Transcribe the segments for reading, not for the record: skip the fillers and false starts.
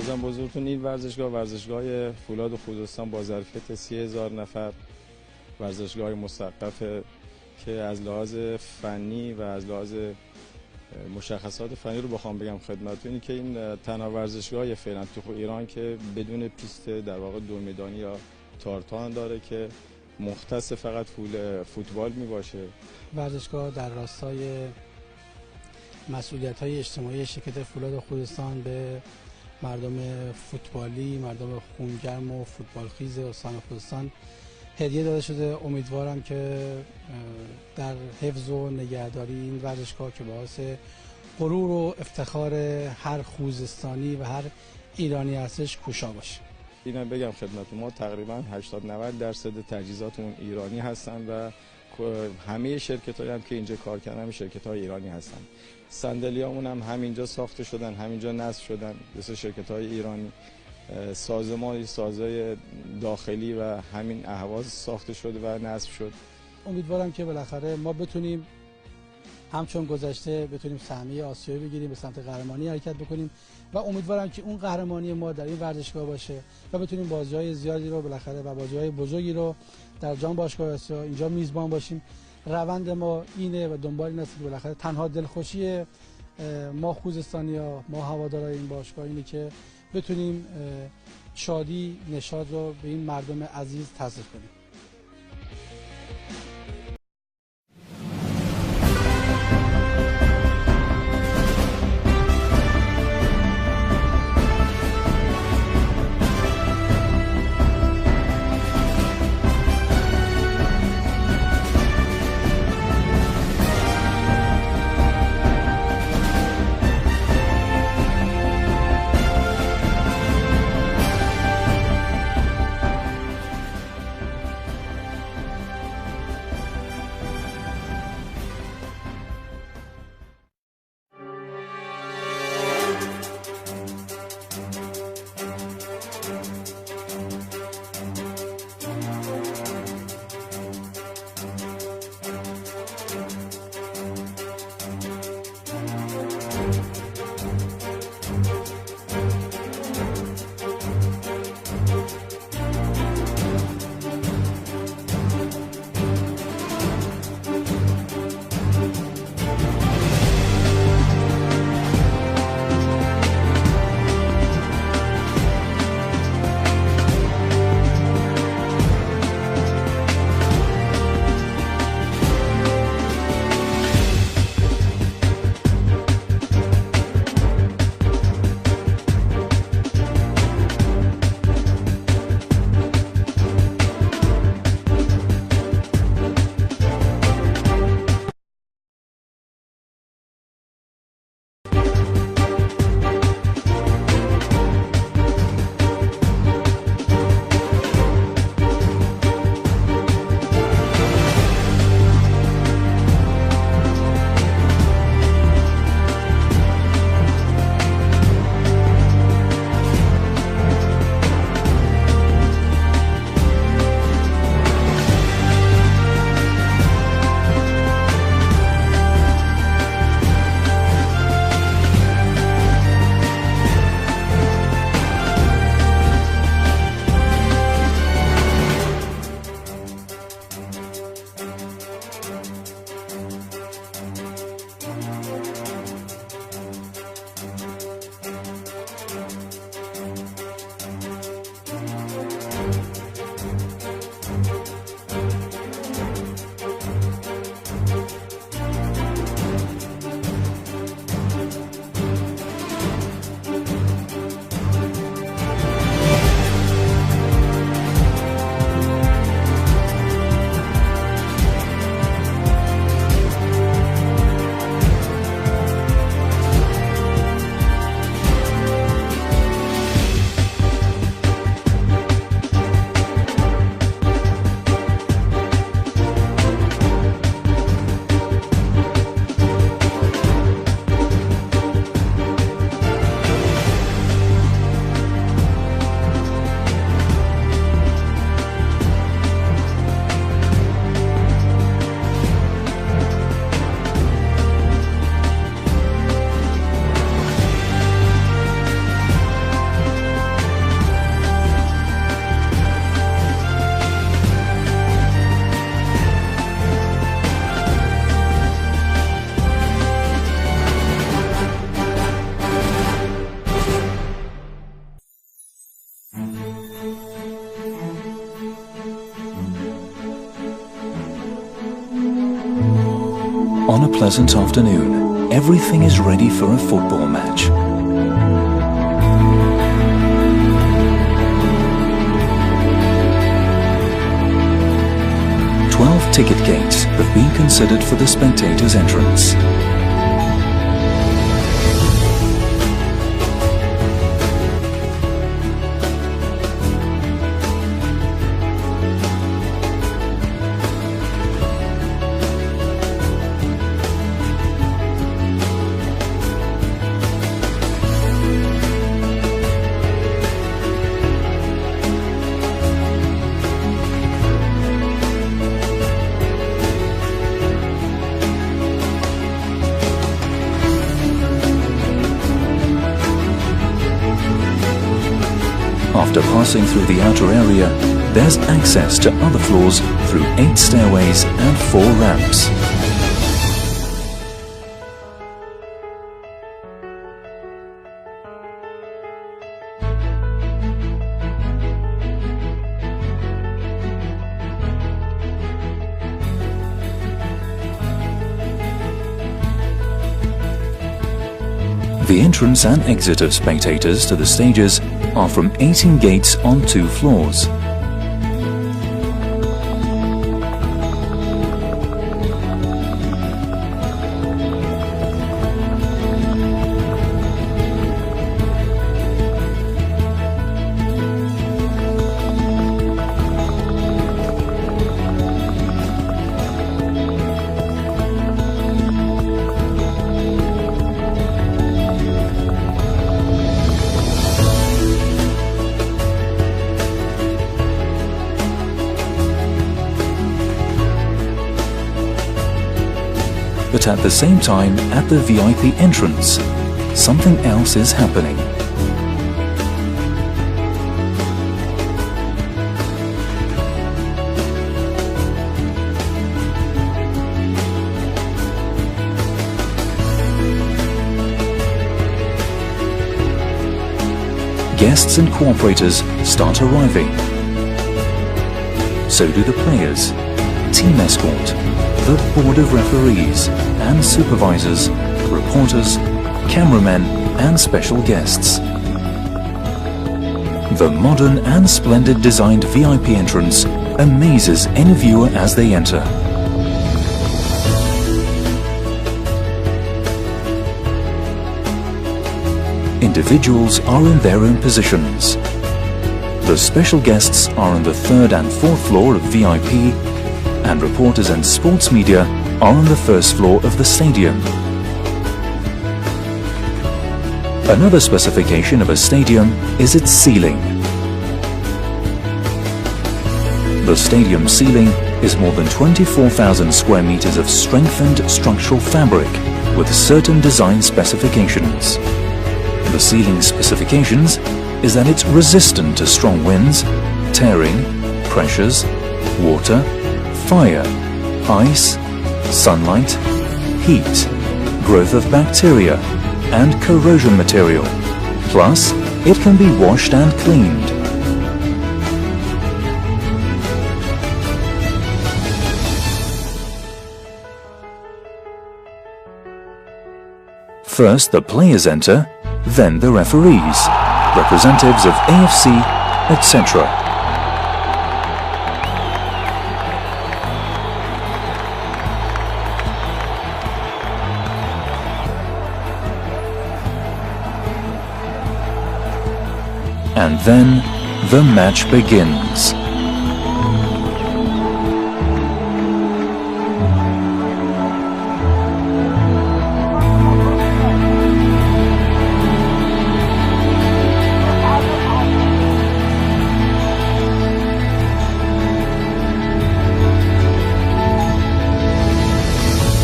ارزم بزرگتون این ورزشگاه فولاد و خوزستان با ظرفیت 30,000 نفر ورزشگاه مثقفه که از لحاظ فنی و از لحاظ مشخصات فنی رو بخوام بگم خدمتتون که این تنها ورزشگاه فعلا تو ایران که بدون پیست در واقع دو میدانی یا تارتان داره که مختص فقط فوتبال می باشه. ورزشگاه در راستای مسئولیت‌های اجتماعی شرکت فولاد و خوزستان به مردم فوتبالی، مردم خونگرم و فوتبالخیز استان خوزستان هدیه داده شده. امیدوارم که در حفظ و نگهداری این ورزشگاه که باعث غرور و افتخار هر خوزستانی و هر ایرانی هستش کوشا باشه. اینا بگم خدمت ما تقریبا 80-90% تجهیزاتمون ایرانی هستن و همه شرکت‌هایی هم که اینجا کار کردن همه شرکت‌های ایرانی هستن. صندلیامون هم همینجا ساخته شدن، همینجا نصب شدن، مثل شرکت‌های ایرانی. سازهای داخلی و همین اهواز ساخته شده و نصب شد. امیدوارم که بالاخره ما بتونیم همچون گذشته بتونیم سهمیه آسیایی بگیریم، به سمت قهرمانی حرکت بکنیم و امیدوارم که اون قهرمانی ما در این ورزشگاه باشه و بتونیم بازی‌های زیادی رو بالاخره و بازی‌های بزرگی رو در جام باشگاه آسیا اینجا میزبان باشیم. روند ما اینه و دنبال این است که بالاخره تنها دلخوشی ما خوزستانی‌ها، ما هوادارهای این باشگاه اینه که بتونیم شادی، نشاط رو به این مردم عزیز تزریق کنیم. On a pleasant afternoon, everything is ready for a football match. Ticket gates have been considered for the spectators' entrance. After passing through the outer area, there's access to other floors through 8 stairways and 4 ramps. The entrance and exit of spectators to the stages are from 18 gates on 2 floors. But at the same time, at the VIP entrance, something else is happening. Guests and cooperators start arriving. So do the players, team escort, the board of referees and supervisors, reporters, cameramen and special guests. The modern and splendid designed VIP entrance amazes any viewer as they enter. Individuals are in their own positions. The special guests are on the 3rd and 4th floor of VIP, and reporters and sports media are on the 1st floor of the stadium. Another specification of a stadium is its ceiling. The stadium ceiling is more than 24,000 square meters of strengthened structural fabric with certain design specifications. The ceiling specifications is that it's resistant to strong winds, tearing, pressures, water, fire, ice, sunlight, heat, growth of bacteria, and corrosion material. Plus, it can be washed and cleaned. First the players enter, then the referees, representatives of AFC, etc. And then the match begins.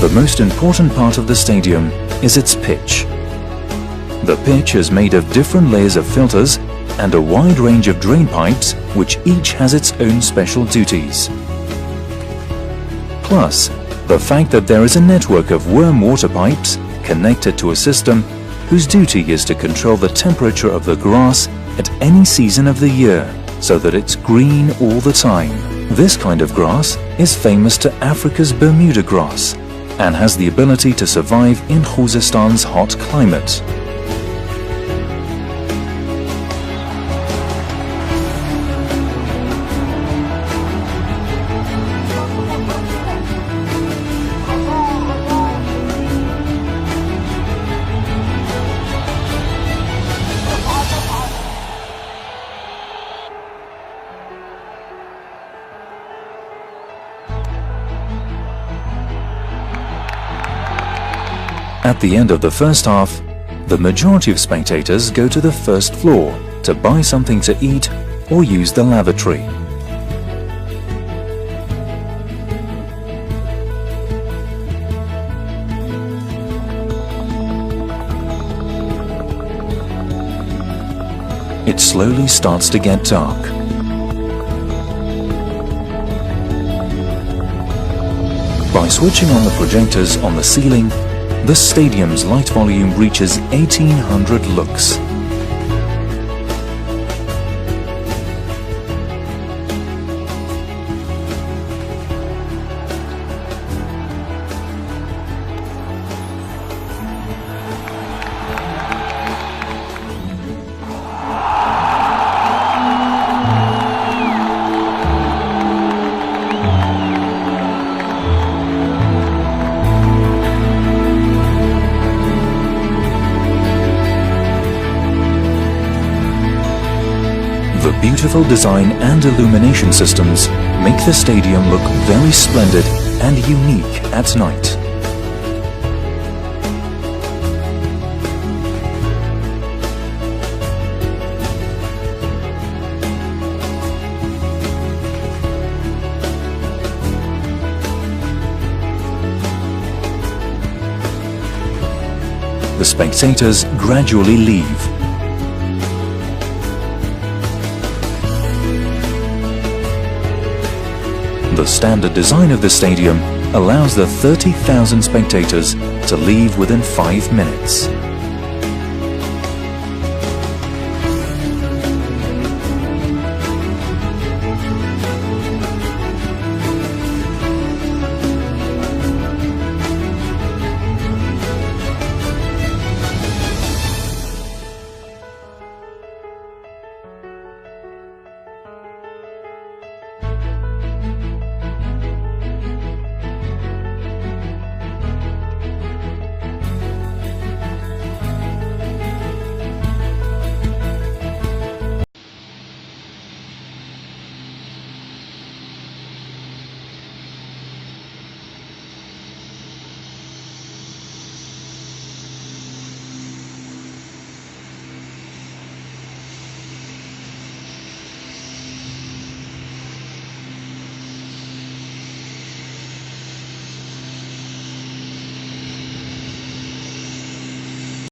The most important part of the stadium is its pitch. The pitch is made of different layers of filters and a wide range of drain pipes, which each has its own special duties. Plus, the fact that there is a network of worm water pipes connected to a system whose duty is to control the temperature of the grass at any season of the year, so that it's green all the time. This kind of grass is famous to Africa's Bermuda grass, and has the ability to survive in Khozestan's hot climate. At the end of the first half, the majority of spectators go to the first floor to buy something to eat or use the lavatory. It slowly starts to get dark. By switching on the projectors on the ceiling, the stadium's light volume reaches 1800 lux. The beautiful design and illumination systems make the stadium look very splendid and unique at night. The spectators gradually leave. The standard design of the stadium allows the 30,000 spectators to leave within 5 minutes.